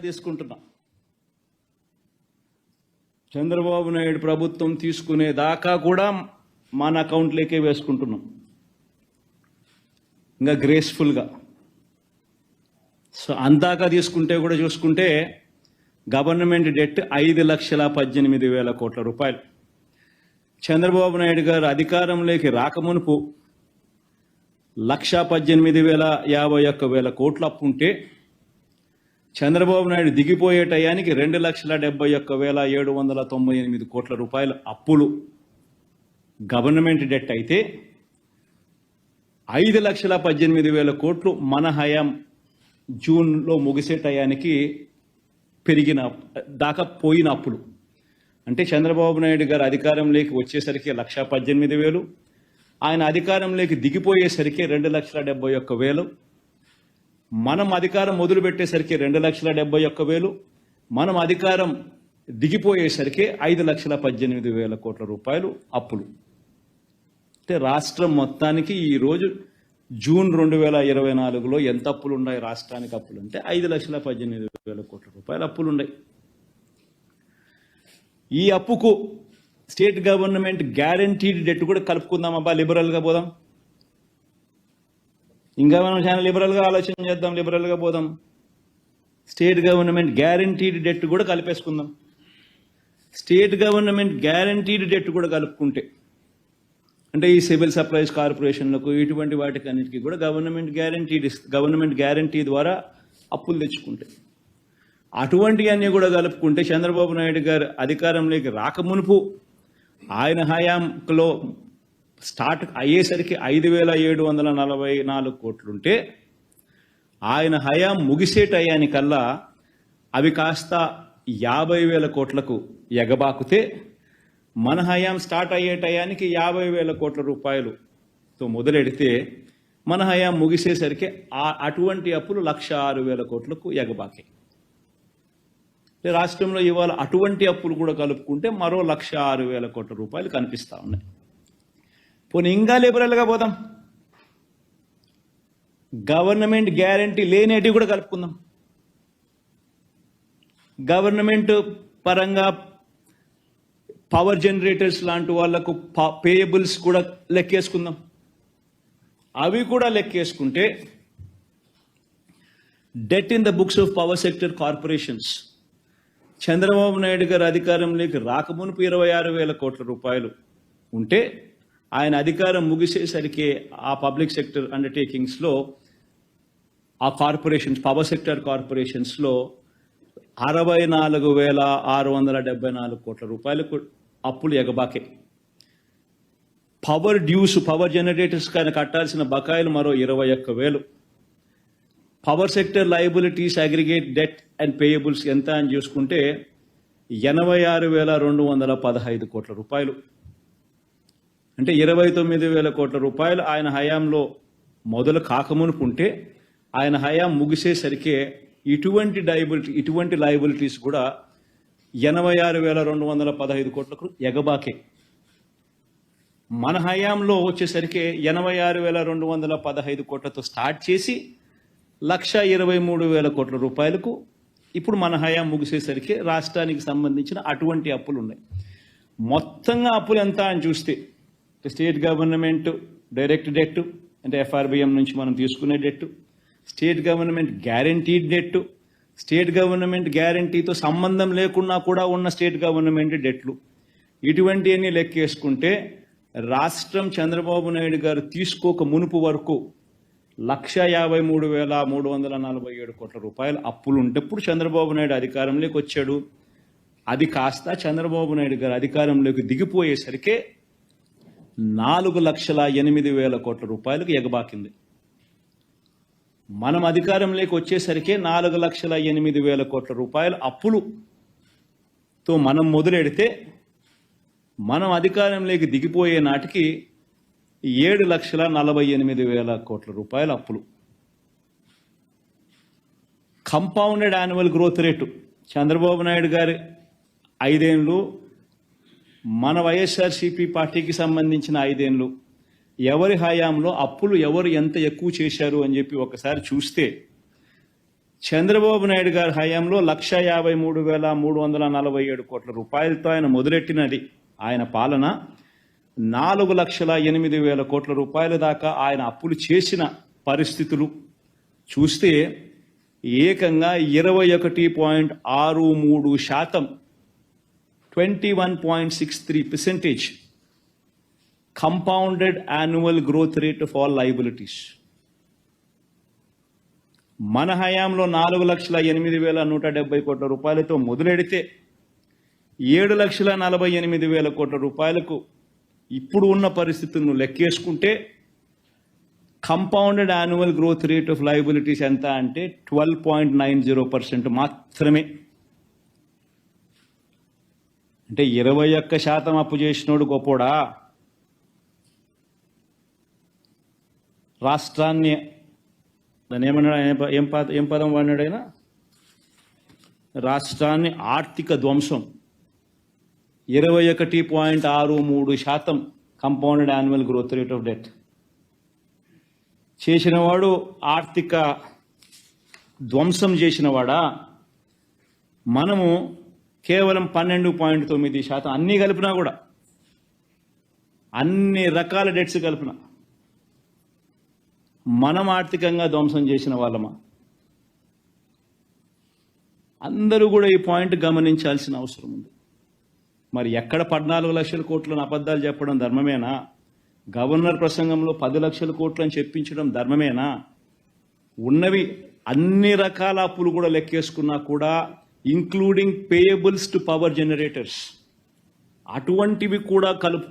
తీసుకుంటున్నాం. చంద్రబాబు నాయుడు ప్రభుత్వం తీసుకునే దాకా కూడా మన అకౌంట్లోకే వేసుకుంటున్నాం, ఇంకా గ్రేస్ఫుల్గా. సో అందాక తీసుకుంటే కూడా చూసుకుంటే గవర్నమెంట్ డెట్ 5,18,000 కోట్ల రూపాయలు. చంద్రబాబు నాయుడు గారు అధికారంలోకి రాకమునుపు 1,18,051 కోట్ల అప్పు ఉంటే, చంద్రబాబు నాయుడు దిగిపోయే టయానికి 2,71,798 కోట్ల రూపాయల అప్పులు గవర్నమెంట్ డెట్ అయితే, 5,18,000 కోట్లు మన హయాం జూన్లో ముగిసే టయానికి పెరిగిన దాకా పోయిన అప్పులు. అంటే చంద్రబాబు నాయుడు గారు అధికారంలోకి వచ్చేసరికి 1,18,000, ఆయన అధికారంలోకి దిగిపోయేసరికి 2,71,000, మనం అధికారం మొదలుపెట్టేసరికి 2,71,000, మనం అధికారం దిగిపోయేసరికి 5,18,000 కోట్ల రూపాయలు అప్పులు. అంటే రాష్ట్రం మొత్తానికి ఈరోజు జూన్ 2024లో ఎంత అప్పులు ఉన్నాయి రాష్ట్రానికి? అప్పులు అంటే 5,18,000 కోట్ల రూపాయలు అప్పులు ఉన్నాయి. ఈ అప్పుకు స్టేట్ గవర్నమెంట్ గ్యారంటీడ్ డెట్ కూడా కలుపుకుందాం. అబ్బా, లిబరల్గా పోదాం, ఇంకా మనం చాలా లిబరల్గా ఆలోచన చేద్దాం, లిబరల్గా పోదాం. స్టేట్ గవర్నమెంట్ గ్యారంటీడ్ డెట్ కూడా కలిపేసుకుందాం. స్టేట్ గవర్నమెంట్ గ్యారంటీడ్ డెట్ కూడా కలుపుకుంటే, అంటే ఈ సివిల్ సప్లైస్ కార్పొరేషన్లకు ఇటువంటి వాటికి అన్నిటికీ కూడా గవర్నమెంట్ గ్యారంటీ ద్వారా అప్పులు తెచ్చుకుంటే, అటువంటివన్నీ కూడా కలుపుకుంటే చంద్రబాబు నాయుడు గారు అధికారంలోకి రాకమునుపు ఆయన హయాంలో స్టార్ట్ అయ్యేసరికి 5,744 కోట్లుంటే, ఆయన హయాం ముగిసే టయానికల్లా అవి కాస్త 50,000 కోట్లకు ఎగబాకుతే, మన హయాం స్టార్ట్ అయ్యే టయానికి 50,000 కోట్ల రూపాయలుతో మొదలెడితే, మన హయాం ముగిసేసరికి అటువంటి అప్పులు 1,06,000 కోట్లకు ఎగబాకాయి. రాష్ట్రంలో ఇవాళ అటువంటి అప్పులు కూడా కలుపుకుంటే మరో 1,06,000 కోట్ల రూపాయలు కనిపిస్తూ ఉన్నాయి. పోనీ ఇంకా లిబరల్గా పోదాం, గవర్నమెంట్ గ్యారంటీ లేనేటివి కూడా కలుపుకుందాం. గవర్నమెంట్ పరంగా పవర్ జనరేటర్స్ లాంటి వాళ్లకు పేయబుల్స్ కూడా లెక్కేసుకుందాం. అవి కూడా లెక్కేసుకుంటే debt in the books of power sector corporations Chandrababu Naidu garu అధికారంలోకి రాకమునుపు 26,000 కోట్ల రూపాయలు ఉంటే, ఆయన అధికారం ముగిసేసరికి ఆ పబ్లిక్ సెక్టర్ అండర్టేకింగ్స్లో ఆ కార్పొరేషన్స్, పవర్ సెక్టర్ కార్పొరేషన్స్లో 64,674 కోట్ల రూపాయలకు అప్పులు ఎగబాకే. పవర్ డ్యూస్, పవర్ జనరేటర్స్ కానీ కట్టాల్సిన బకాయిలు మరో 21,000. Power sector liabilities, aggregate debt and payables ఎంత అని చూసుకుంటే 86,215 కోట్ల రూపాయలు. అంటే 29,000 కోట్ల రూపాయలు ఆయన హయాంలో మొదలు కాకమునుపు ఉంటే, ఆయన హయాం ముగిసేసరికి ఇటువంటి లయబిలిటీస్ కూడా 86,215 కోట్లకు ఎగబాకే. మన హయాంలో వచ్చేసరికి 86,215 కోట్లతో స్టార్ట్ చేసి 1,23,000 కోట్ల రూపాయలకు ఇప్పుడు మన హయాం ముగిసేసరికి రాష్ట్రానికి సంబంధించిన అటువంటి అప్పులు ఉన్నాయి. మొత్తంగా అప్పులు ఎంత అని చూస్తే, స్టేట్ గవర్నమెంట్ డైరెక్ట్ డెట్ అంటే FRBM నుంచి మనం తీసుకునే debt, state government guaranteed debt, state government గ్యారంటీతో సంబంధం లేకున్నా కూడా ఉన్న స్టేట్ గవర్నమెంట్ డెట్లు, ఇటువంటివన్నీ లెక్కేసుకుంటే రాష్ట్రం చంద్రబాబు నాయుడు గారు తీసుకోక మునుపు వరకు 1,53,347 కోట్ల రూపాయలు అప్పులు ఉంటప్పుడు చంద్రబాబు నాయుడు అధికారంలోకి వచ్చాడు. అది కాస్త చంద్రబాబు నాయుడు గారు అధికారంలోకి దిగిపోయేసరికి 4,08,000 కోట్ల రూపాయలకు ఎగబాకింది. మనం అధికారంలోకి వచ్చేసరికి 4,08,000 కోట్ల రూపాయల అప్పులుతో మనం మొదలెడితే, మనం అధికారంలోకి దిగిపోయే నాటికి 7,48,000 కోట్ల రూపాయల అప్పులు. Compounded annual growth rate Chandrababu Naidu గారి 5 ఏళ్ళు, మన వైఎస్ఆర్సీపీ పార్టీకి సంబంధించిన 5 ఏళ్ళు, ఎవరి హయాంలో అప్పులు ఎవరు ఎంత ఎక్కువ చేశారు అని చెప్పి ఒకసారి చూస్తే చంద్రబాబు నాయుడు గారి హయాంలో 1,53,347 కోట్ల రూపాయలతో ఆయన మొదలెట్టినది ఆయన పాలన. 4,08,000 కోట్ల రూపాయల దాకా ఆయన అప్పులు చేసిన పరిస్థితులు చూస్తే ఏకంగా 21.63%, 21.63% compounded annual growth rate of all liabilities. మన హయాంలో 4,08,170 కోట్ల రూపాయలతో మొదలెడితే 7,48,000 కోట్ల రూపాయలకు ఇప్పుడు ఉన్న పరిస్థితులను లెక్కేసుకుంటే compounded annual growth rate of liabilities ఎంత అంటే 12.90% మాత్రమే. అంటే 21% అప్పు చేసినోడు గొప్పోడా? రాష్ట్రాన్ని దాన్ని ఏమన్నాడు, ఏం పదం వాడినాడైనా? రాష్ట్రాన్ని ఆర్థిక ధ్వంసం 21.63% compounded annual growth rate of debt చేసినవాడు ఆర్థిక ధ్వంసం చేసినవాడా? మనము కేవలం 12.9%, అన్నీ కలిపినా కూడా, అన్ని రకాల డెట్స్ కలిపిన మనం ఆర్థికంగా ధ్వంసం చేసిన వాళ్ళమా? అందరూ కూడా ఈ పాయింట్ గమనించాల్సిన అవసరం ఉంది. మరి ఎక్కడ 14 లక్షల కోట్లను అబద్ధాలు చెప్పడం ధర్మమేనా? గవర్నర్ ప్రసంగంలో 10 లక్షల కోట్లు అని చెప్పించడం ధర్మమేనా? ఉన్నవి అన్ని రకాల అప్పులు కూడా లెక్కేసుకున్నా కూడా, including payables to power generators, అటువంటివి కూడా కలుపు